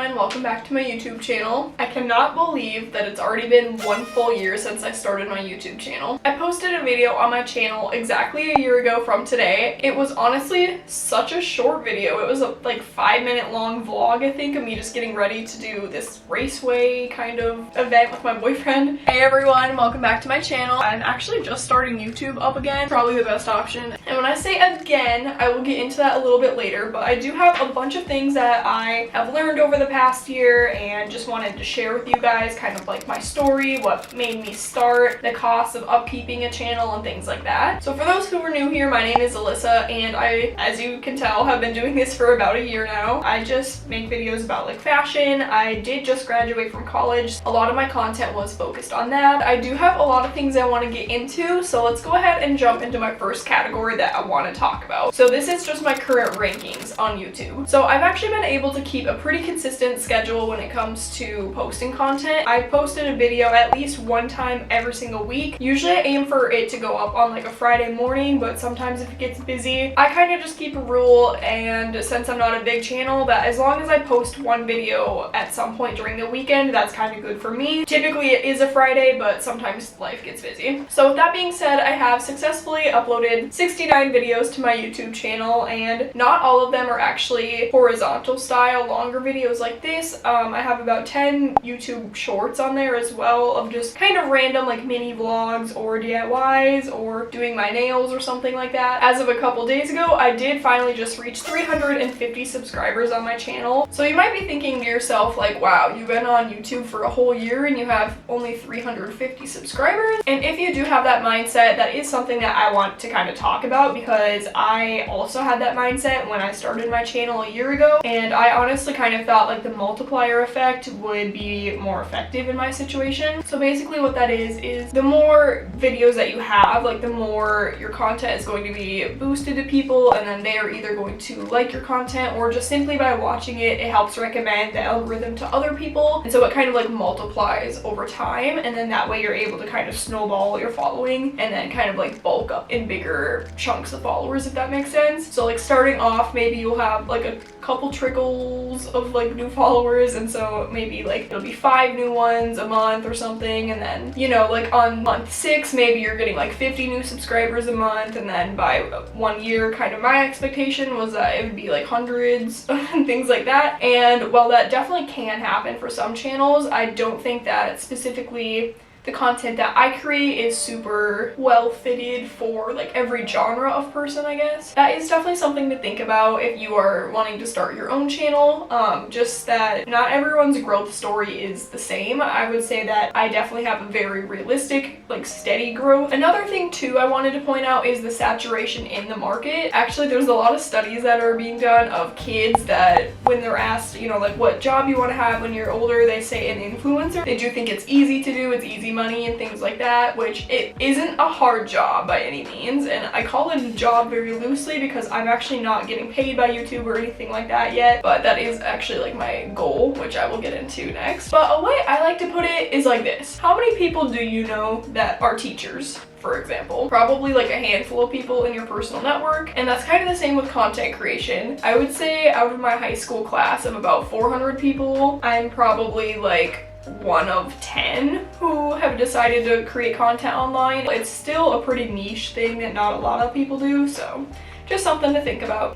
everyone, welcome back to my YouTube channel. I cannot believe that it's already been 1 full year since I started my YouTube channel. I posted a video on my channel exactly a year ago from today. It was honestly such a short video. It was a like 5-minute long vlog, I think, of me just getting ready to do this raceway kind of event with my boyfriend. Hey everyone, welcome back to my channel. I'm actually just starting YouTube up again, probably the best option. And when I say again, I will get into that a little bit later, but I do have a bunch of things that I have learned over the past year and just wanted to share with you guys, kind of like my story, what made me start, the cost of upkeeping a channel and things like that. So for those who are new here, my name is Alyssa and I, as you can tell, have been doing this for about a year now. I just make videos about like fashion. I did just graduate from college. A lot of my content was focused on that. I do have a lot of things I want to get into, so let's go ahead and jump into my first category that I want to talk about. So this is just my current rankings on YouTube. So I've actually been able to keep a pretty consistent schedule when it comes to posting content. I posted a video at least one time every single week. Usually I aim for it to go up on like a Friday morning, but sometimes if it gets busy, I kind of just keep a rule, and since I'm not a big channel, that as long as I post one video at some point during the weekend, that's kind of good for me. Typically it is a Friday, but sometimes life gets busy. So with that being said, I have successfully uploaded 69 videos to my YouTube channel, and not all of them are actually horizontal style longer videos like this. I have about 10 YouTube shorts on there as well of just kind of random like mini vlogs or DIYs or doing my nails or something like that. As of a couple days ago, I did finally just reach 350 subscribers on my channel. So you might be thinking to yourself like, wow, you've been on YouTube for a whole year and you have only 350 subscribers. And if you do have that mindset, that is something that I want to kind of talk about, because I also had that mindset when I started my channel a year ago, and I honestly kind of thought like the multiplier effect would be more effective in my situation. So basically what that is the more videos that you have, like the more your content is going to be boosted to people, and then they are either going to like your content, or just simply by watching it, it helps recommend the algorithm to other people, and so it kind of like multiplies over time, and then that way you're able to kind of snowball your following and then kind of like bulk up in bigger chunks of followers, if that makes sense. So like starting off, maybe you'll have like a couple trickles of like new followers, and so maybe like it'll be 5 new ones a month or something, and then, you know, like on month 6 maybe you're getting like 50 new subscribers a month, and then by 1 year, kind of my expectation was that it would be like hundreds and things like that. And while that definitely can happen for some channels, I don't think that specifically the content that I create is super well fitted for like every genre of person, I guess. That is definitely something to think about if you are wanting to start your own channel. Just that not everyone's growth story is the same. I would say that I definitely have a very realistic, like steady growth. Another thing too I wanted to point out is the saturation in the market. Actually, there's a lot of studies that are being done of kids that when they're asked, you know, like what job you want to have when you're older, they say an influencer. They do think it's easy to do, it's easy money and things like that, which it isn't a hard job by any means, and I call it a job very loosely because I'm actually not getting paid by YouTube or anything like that yet, but that is actually like my goal, which I will get into next. But a way I like to put it is like this: how many people do you know that are teachers? For example, probably like a handful of people in your personal network, and that's kind of the same with content creation. I would say out of my high school class of about 400 people, I'm probably like 1 of 10 who have decided to create content online. It's still a pretty niche thing that not a lot of people do, so just something to think about.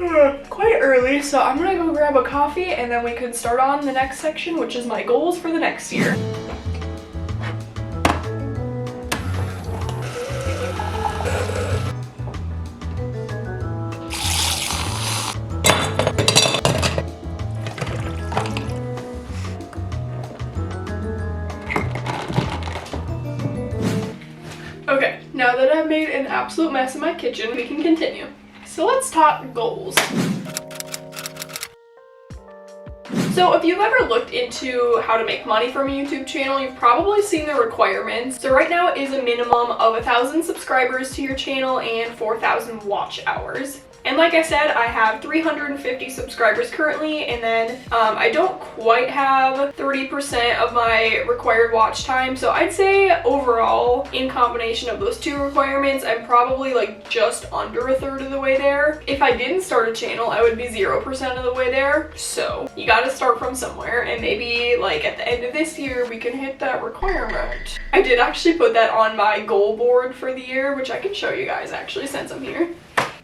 Quite early, so I'm gonna go grab a coffee and then we can start on the next section, which is my goals for the next year. Okay, now that I've made an absolute mess in my kitchen, we can continue. So let's talk goals. So if you've ever looked into how to make money from a YouTube channel, you've probably seen the requirements. So right now it is a minimum of 1,000 subscribers to your channel and 4,000 watch hours. And like I said, I have 350 subscribers currently, and then I don't quite have 30% of my required watch time. So I'd say overall, in combination of those two requirements, I'm probably like just under a third of the way there. If I didn't start a channel, I would be 0% of the way there. So you gotta start from somewhere, and maybe like at the end of this year we can hit that requirement. I did actually put that on my goal board for the year, which I can show you guys actually since I'm here.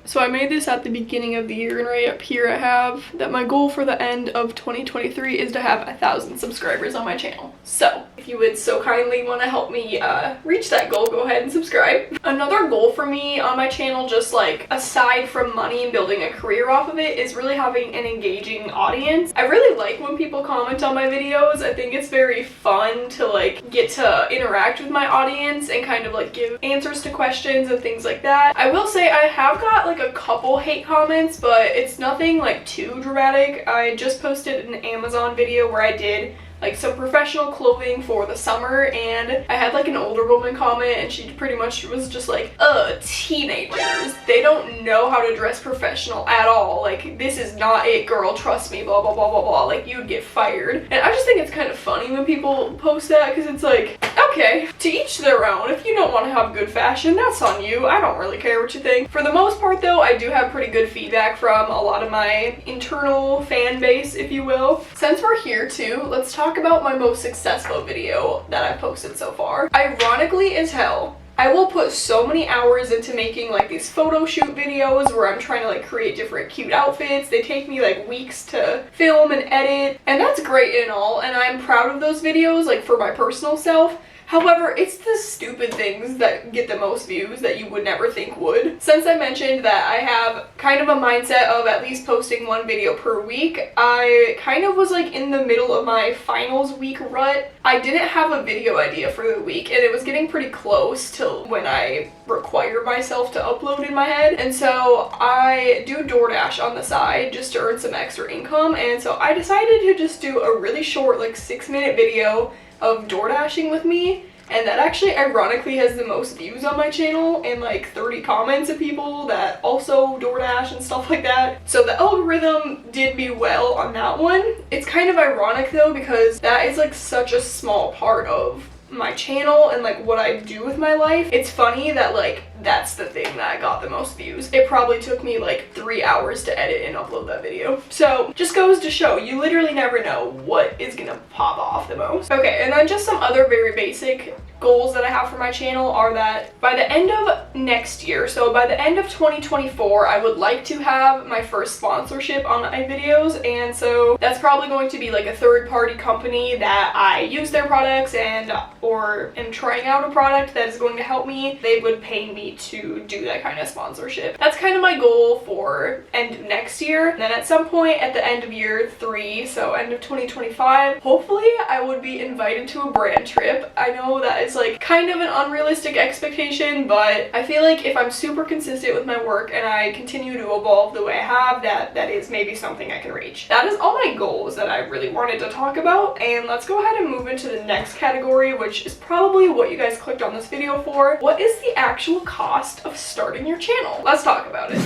So I made this at the beginning of the year, and right up here I have that my goal for the end of 2023 is to have 1,000 subscribers on my channel. So if you would so kindly want to help me reach that goal, go ahead and subscribe. Another goal for me on my channel, just like aside from money and building a career off of it, is really having an engaging audience. I really like when people comment on my videos. I think it's very fun to like get to interact with my audience and kind of like give answers to questions and things like that. I will say I have got like a couple hate comments, but it's nothing like too dramatic. I just posted an Amazon video where I did like some professional clothing for the summer, and I had like an older woman comment, and she pretty much was just like, teenagers, they don't know how to dress professional at all, like this is not it, girl, trust me, blah blah blah blah blah, like you'd get fired. And I just think it's kind of funny when people post that, because it's like, okay, to each their own. If you don't want to have good fashion, that's on you. I don't really care what you think. For the most part though, I do have pretty good feedback from a lot of my internal fan base, if you will. Since we're here too, let's talk about my most successful video that I've posted so far. Ironically as hell, I will put so many hours into making like these photo shoot videos where I'm trying to like create different cute outfits. They take me like weeks to film and edit, and that's great and all, and I'm proud of those videos like for my personal self. However, it's the stupid things that get the most views that you would never think would. Since I mentioned that I have kind of a mindset of at least posting one video per week, I kind of was like in the middle of my finals week rut. I didn't have a video idea for the week, and it was getting pretty close till when I require myself to upload in my head. And so I do DoorDash on the side just to earn some extra income, and so I decided to just do a really short like 6-minute video of door dashing with me, and that actually ironically has the most views on my channel and like 30 comments of people that also DoorDash and stuff like that. So the algorithm did me well on that one. It's kind of ironic though, because that is like such a small part of my channel and like what I do with my life. It's funny that like that's the thing that got the most views. It probably took me like 3 hours to edit and upload that video. So just goes to show, you literally never know what is gonna pop off the most. Okay, and then just some other very basic goals that I have for my channel are that by the end of next year, so by the end of 2024, I would like to have my first sponsorship on my videos, and so that's probably going to be like a third-party company that I use their products and or am trying out a product that is going to help me. They would pay me to do that kind of sponsorship. That's kind of my goal for end of next year. And then at some point at the end of year 3, so end of 2025, hopefully I would be invited to a brand trip. I know that is like kind of an unrealistic expectation, but I feel like if I'm super consistent with my work and I continue to evolve the way I have, that is maybe something I can reach. That is all my goals that I really wanted to talk about, and let's go ahead and move into the next category, which is probably what you guys clicked on this video for. What is the actual cost of starting your channel? Let's talk about it.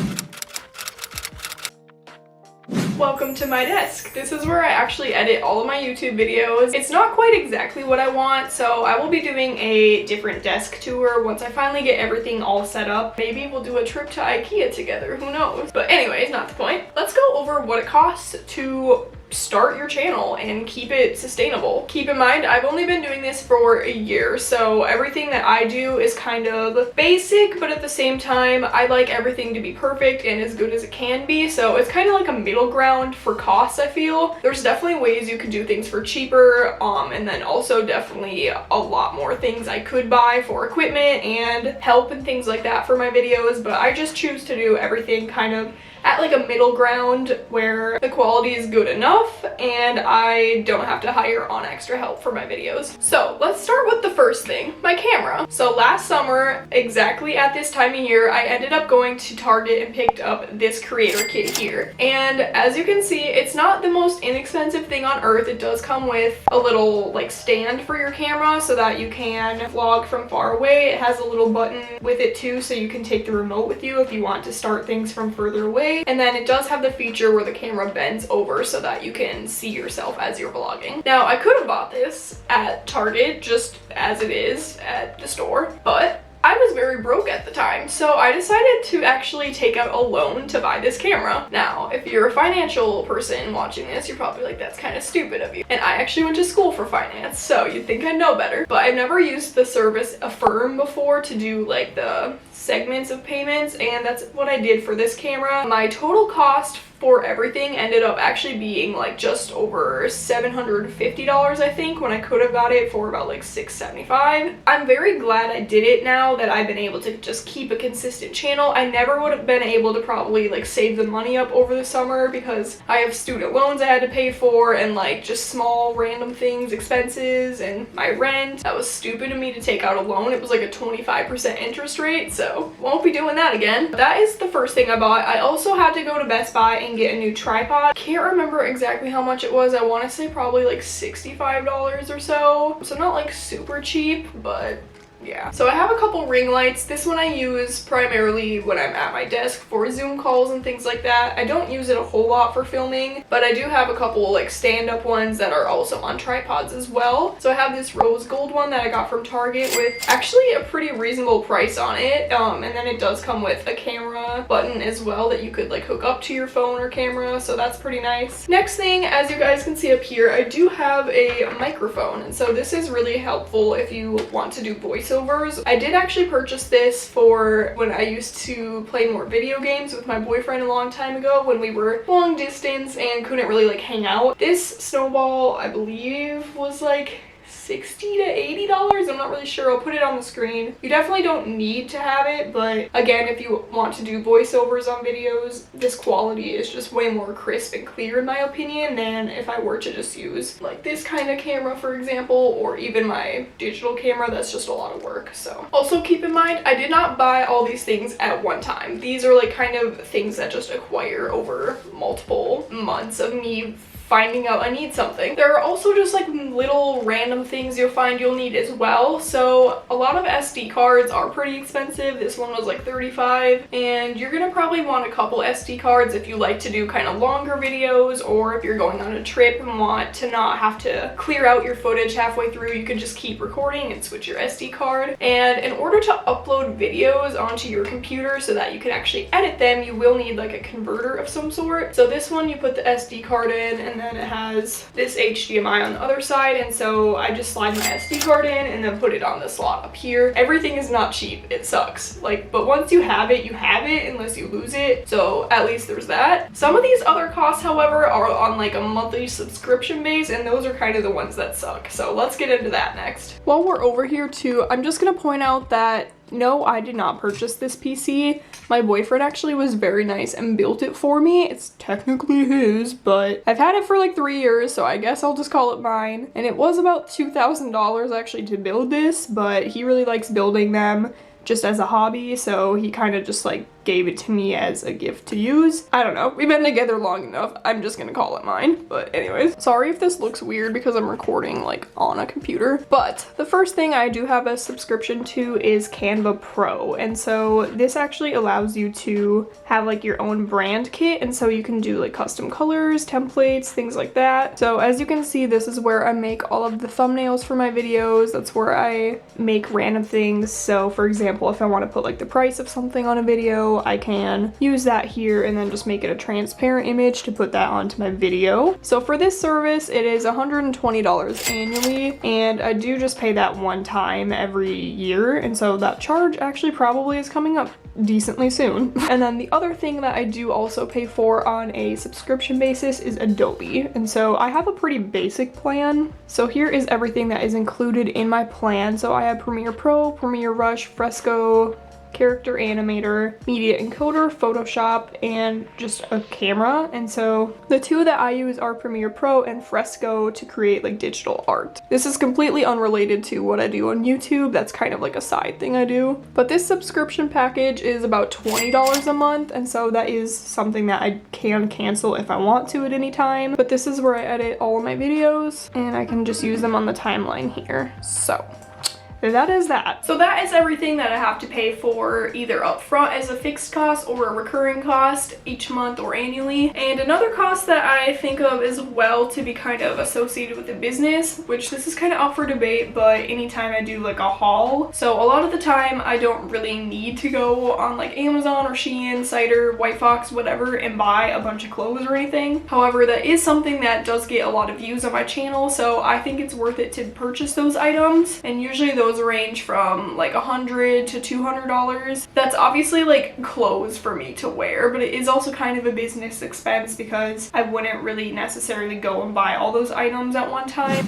Welcome to my desk. This is where I actually edit all of my YouTube videos. It's not quite exactly what I want, so I will be doing a different desk tour once I finally get everything all set up. Maybe we'll do a trip to IKEA together, who knows? But anyways, not the point. Let's go over what it costs to start your channel and keep it sustainable. Keep in mind, I've only been doing this for a year, so everything that I do is kind of basic, but at the same time, I like everything to be perfect and as good as it can be, so it's kind of like a middle ground for costs, I feel. There's definitely ways you could do things for cheaper, and then also definitely a lot more things I could buy for equipment and help and things like that for my videos, but I just choose to do everything kind of at like a middle ground where the quality is good enough and I don't have to hire on extra help for my videos. So let's start with the first thing, my camera. So last summer, exactly at this time of year, I ended up going to Target and picked up this creator kit here. And as you can see, it's not the most inexpensive thing on earth. It does come with a little like stand for your camera so that you can vlog from far away. It has a little button with it too, so you can take the remote with you if you want to start things from further away. And then it does have the feature where the camera bends over so that you can see yourself as you're vlogging. Now, I could have bought this at Target just as it is at the store, but I was very broke at the time, so I decided to actually take out a loan to buy this camera. Now, if you're a financial person watching this, you're probably like, that's kind of stupid of you. And I actually went to school for finance, so you'd think I'd know better. But I've never used the service Affirm before to do like the segments of payments, and that's what I did for this camera. My total cost for everything ended up actually being like just over $750, I think, when I could have got it for about like $675. I'm very glad I did it now that I've been able to just keep a consistent channel. I never would have been able to probably like save the money up over the summer because I have student loans I had to pay for and like just small random things, expenses, and my rent. That was stupid of me to take out a loan. It was like a 25% interest rate, so won't be doing that again. That is the first thing I bought. I also had to go to Best Buy and get a new tripod. Can't remember exactly how much it was. I want to say probably like $65 or so. So not like super cheap, but yeah. So I have a couple ring lights. This one I use primarily when I'm at my desk for Zoom calls and things like that. I don't use it a whole lot for filming, but I do have a couple like stand-up ones that are also on tripods as well. So I have this rose gold one that I got from Target with actually a pretty reasonable price on it. And then it does come with a camera button as well that you could like hook up to your phone or camera, so that's pretty nice. Next thing, as you guys can see up here, I do have a microphone, and so this is really helpful if you want to do voiceovers. I did actually purchase this for when I used to play more video games with my boyfriend a long time ago when we were long distance and couldn't really like hang out. This Snowball, I believe, was like $60 to $80. I'm not really sure. I'll put it on the screen. You definitely don't need to have it, but again, if you want to do voiceovers on videos, this quality is just way more crisp and clear in my opinion than if I were to just use like this kind of camera, for example, or even my digital camera. That's just a lot of work. So also keep in mind, I did not buy all these things at one time. These are like kind of things that just acquire over multiple months of me finding out I need something. There are also just like little random things you'll find you'll need as well. So a lot of SD cards are pretty expensive. This one was like $35, and you're gonna probably want a couple SD cards if you like to do kind of longer videos, or if you're going on a trip and want to not have to clear out your footage halfway through, you can just keep recording and switch your SD card. And in order to upload videos onto your computer so that you can actually edit them, you will need like a converter of some sort. So this one, you put the SD card in, and then it has this HDMI on the other side, and so I just slide my SD card in and then put it on the slot up here. Everything is not cheap. It sucks. Like, but once you have it, you have it unless you lose it. So at least there's that. Some of these other costs, however, are on like a monthly subscription base, and those are kind of the ones that suck. So let's get into that next. While we're over here too, I'm just gonna point out that no, I did not purchase this PC. My boyfriend actually was very nice and built it for me. It's technically his, but I've had it for like 3 years, so I guess I'll just call it mine. And it was about $2,000 actually to build this, but he really likes building them just as a hobby, so he kind of just like gave it to me as a gift to use. I don't know. We've been together long enough. I'm just gonna call it mine. But anyways, sorry if this looks weird because I'm recording like on a computer. But the first thing I do have a subscription to is Canva Pro. And so this actually allows you to have like your own brand kit. And so you can do like custom colors, templates, things like that. So as you can see, this is where I make all of the thumbnails for my videos. That's where I make random things. So for example, if I want to put like the price of something on a video, I can use that here and then just make it a transparent image to put that onto my video. So for this service, it is $120 annually, and I do just pay that one time every year, and so that charge actually probably is coming up decently soon. And then the other thing that I do also pay for on a subscription basis is Adobe, and so I have a pretty basic plan. So here is everything that is included in my plan. So I have Premiere Pro, Premiere Rush, Fresco, Character Animator, Media Encoder, Photoshop, and just a camera. And so the two that I use are Premiere Pro and Fresco to create like digital art. This is completely unrelated to what I do on YouTube. That's kind of like a side thing I do. But this subscription package is about $20 a month, and so that is something that I can cancel if I want to at any time. But this is where I edit all of my videos, and I can just use them on the timeline here. So that is that. So that is everything that I have to pay for either upfront as a fixed cost or a recurring cost each month or annually. And another cost that I think of as well to be kind of associated with the business, which this is kind of up for debate, but anytime I do like a haul, so a lot of the time I don't really need to go on like Amazon or Shein, Cider, White Fox, whatever, and buy a bunch of clothes or anything. However, that is something that does get a lot of views on my channel, so I think it's worth it to purchase those items, and usually those range from like $100 to $200. That's obviously like clothes for me to wear, but it is also kind of a business expense because I wouldn't really necessarily go and buy all those items at one time.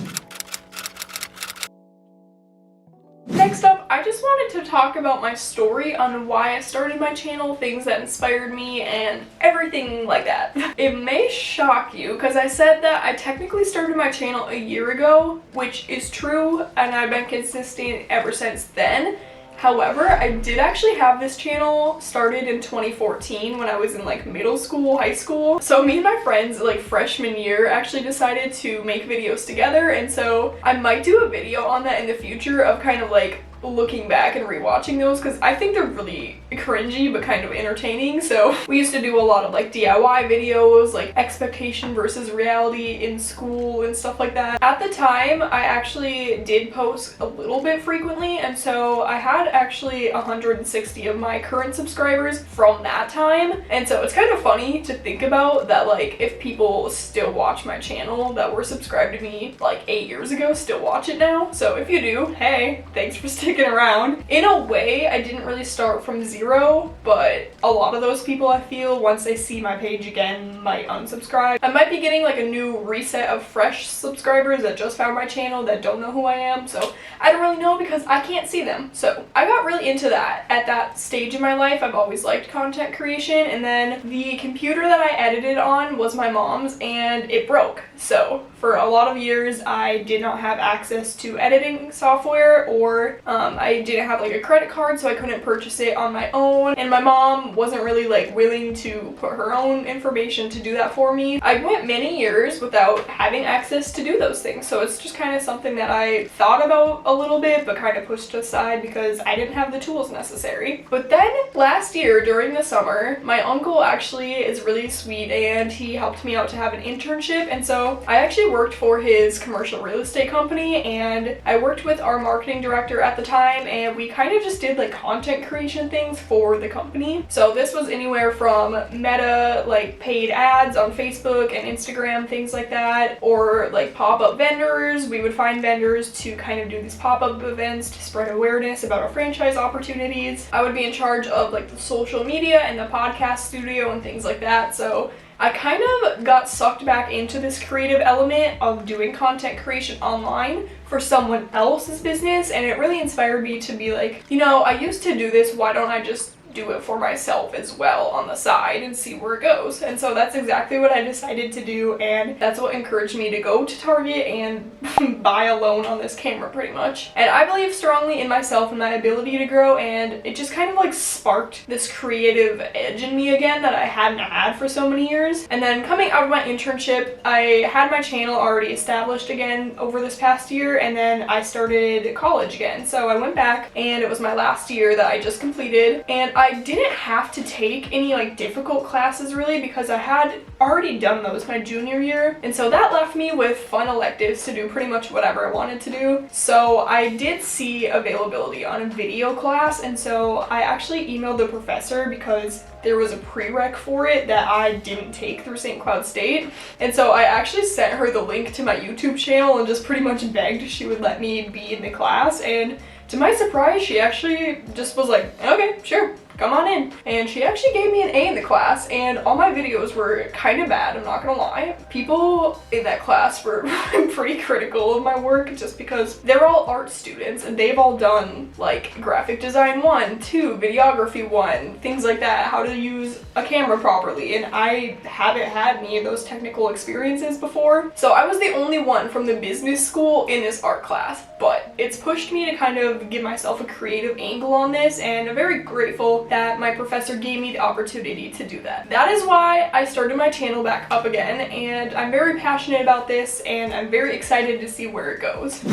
Next up, I just wanted to talk about my story on why I started my channel, things that inspired me, and everything like that. It may shock you because I said that I technically started my channel a year ago, which is true, and I've been consistent ever since then. However, I did actually have this channel started in 2014 when I was in like middle school, high school. So me and my friends like freshman year actually decided to make videos together, and so I might do a video on that in the future of kind of like looking back and rewatching those because I think they're really cringy but kind of entertaining. So we used to do a lot of like DIY videos, like expectation versus reality in school and stuff like that. At the time, I actually did post a little bit frequently, and so I had actually 160 of my current subscribers from that time. And so it's kind of funny to think about that, like if people still watch my channel that were subscribed to me like 8 years ago still watch it now. So if you do, hey, thanks for sticking around. In a way, I didn't really start from zero, but a lot of those people I feel once they see my page again might unsubscribe. I might be getting like a new reset of fresh subscribers that just found my channel that don't know who I am, so I don't really know because I can't see them. So I got really into that at that stage in my life. I've always liked content creation, and then the computer that I edited on was my mom's and it broke. So for a lot of years I did not have access to editing software, or I didn't have like a credit card, so I couldn't purchase it on my own, and my mom wasn't really like willing to put her own information to do that for me. I went many years without having access to do those things, so it's just kind of something that I thought about a little bit but kind of pushed aside because I didn't have the tools necessary. But then last year during the summer, my uncle actually is really sweet and he helped me out to have an internship, and so I actually worked for his commercial real estate company, and I worked with our marketing director at the time, and we kind of just did like content creation things for the company. So this was anywhere from meta, like paid ads on Facebook and Instagram, things like that, or like pop-up vendors. We would find vendors to kind of do these pop-up events to spread awareness about our franchise opportunities. I would be in charge of like the social media and the podcast studio and things like that. So I kind of got sucked back into this creative element of doing content creation online for someone else's business, and it really inspired me to be like, you know, I used to do this, why don't I just do it for myself as well on the side and see where it goes? And so that's exactly what I decided to do, and that's what encouraged me to go to Target and buy a loan on this camera pretty much. And I believe strongly in myself and my ability to grow, and it just kind of like sparked this creative edge in me again that I hadn't had for so many years. And then coming out of my internship, I had my channel already established again over this past year, and then I started college again. So I went back, and it was my last year that I just completed, and I didn't have to take any like difficult classes really because I had already done those my junior year, and so that left me with fun electives to do pretty much whatever I wanted to do. So I did see availability on a video class, and so I actually emailed the professor because there was a prereq for it that I didn't take through St. Cloud State, and so I actually sent her the link to my YouTube channel and just pretty much begged she would let me be in the class. And to my surprise, she actually just was like, okay, sure, come on in. And she actually gave me an A in the class, and all my videos were kind of bad, I'm not gonna lie. People in that class were pretty critical of my work just because they're all art students and they've all done like graphic design 1, 2, videography 1, things like that, how to use a camera properly, and I haven't had any of those technical experiences before. So I was the only one from the business school in this art class, but it's pushed me to kind of give myself a creative angle on this, and I'm very grateful that my professor gave me the opportunity to do that. That is why I started my channel back up again, and I'm very passionate about this, and I'm very excited to see where it goes.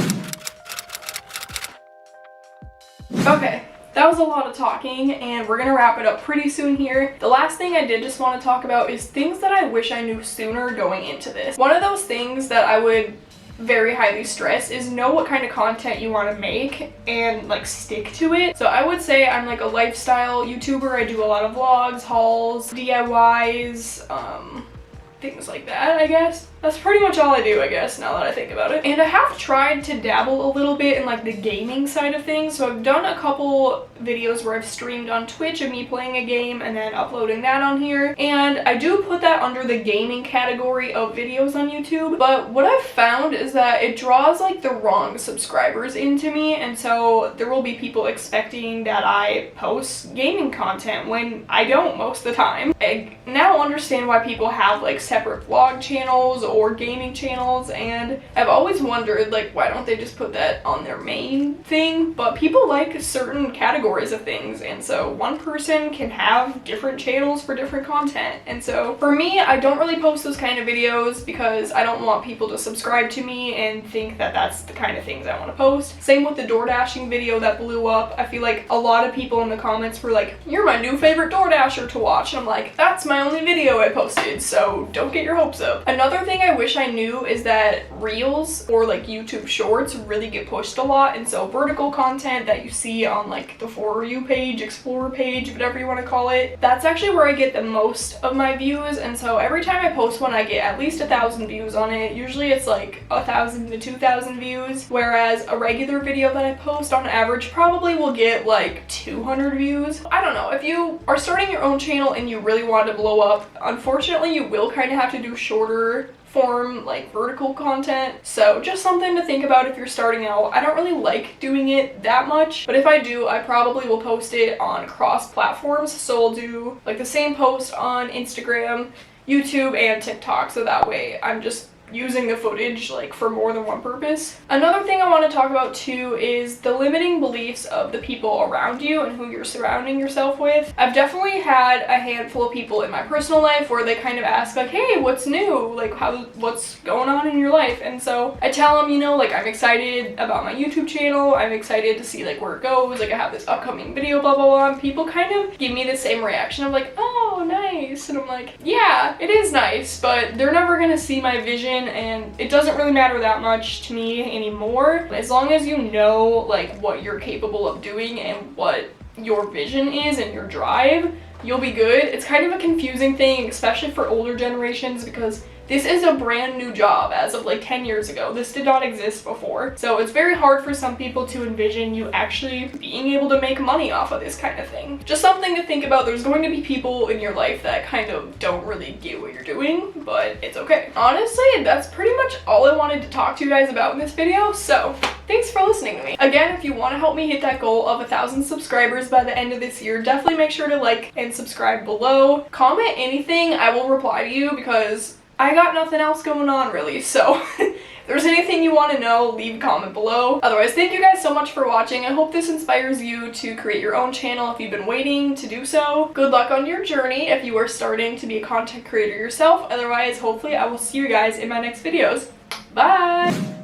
Okay. That was a lot of talking, and we're gonna wrap it up pretty soon here. The last thing I did just want to talk about is things that I wish I knew sooner going into this. One of those things that I would very highly stress is know what kind of content you want to make and like stick to it. So I would say I'm like a lifestyle YouTuber. I do a lot of vlogs, hauls, DIYs, things like that, I guess. That's pretty much all I do, I guess, now that I think about it. And I have tried to dabble a little bit in like the gaming side of things. So I've done a couple videos where I've streamed on Twitch of me playing a game and then uploading that on here. And I do put that under the gaming category of videos on YouTube. But what I've found is that it draws like the wrong subscribers into me. And so there will be people expecting that I post gaming content when I don't most of the time. I now understand why people have like separate vlog channels or gaming channels, and I've always wondered like why don't they just put that on their main thing. But people like certain categories of things, and so one person can have different channels for different content. And so for me, I don't really post those kind of videos because I don't want people to subscribe to me and think that that's the kind of things I want to post. Same with the door dashing video that blew up. I feel like a lot of people in the comments were like, you're my new favorite door dasher to watch, and I'm like, that's my only video I posted, so don't get your hopes up. Another thing I wish I knew is that Reels or like YouTube Shorts really get pushed a lot, and so vertical content that you see on like the For You page, Explorer page, whatever you want to call it, that's actually where I get the most of my views. And so every time I post one, I get at least 1,000 views on it. Usually it's like 1,000 to 2,000 views, whereas a regular video that I post on average probably will get like 200 views. I don't know, if you are starting your own channel and you really want to blow up, unfortunately you will kind of have to do shorter form like vertical content. So just something to think about if you're starting out. I don't really like doing it that much, but if I do, I probably will post it on cross platforms. So I'll do like the same post on Instagram, YouTube, and TikTok, so that way I'm just using the footage like for more than one purpose. Another thing I want to talk about too is the limiting beliefs of the people around you and who you're surrounding yourself with. I've definitely had a handful of people in my personal life where they kind of ask like, hey, what's new? Like what's going on in your life? And so I tell them, you know, like I'm excited about my YouTube channel. I'm excited to see like where it goes. Like I have this upcoming video, blah, blah, blah. And people kind of give me the same reaction of like, oh, nice. And I'm like, yeah, it is nice, but they're never gonna see my vision, and it doesn't really matter that much to me anymore. As long as you know like what you're capable of doing and what your vision is and your drive, you'll be good. It's kind of a confusing thing, especially for older generations, because this is a brand new job as of like 10 years ago. This did not exist before. So it's very hard for some people to envision you actually being able to make money off of this kind of thing. Just something to think about. There's going to be people in your life that kind of don't really get what you're doing, but it's okay. Honestly, that's pretty much all I wanted to talk to you guys about in this video. So thanks for listening to me. Again, if you want to help me hit that goal of 1,000 subscribers by the end of this year, definitely make sure to like and subscribe below. Comment anything, I will reply to you because I got nothing else going on really. So if there's anything you want to know, leave a comment below. Otherwise, thank you guys so much for watching. I hope this inspires you to create your own channel if you've been waiting to do so. Good luck on your journey if you are starting to be a content creator yourself. Otherwise, hopefully I will see you guys in my next videos. Bye!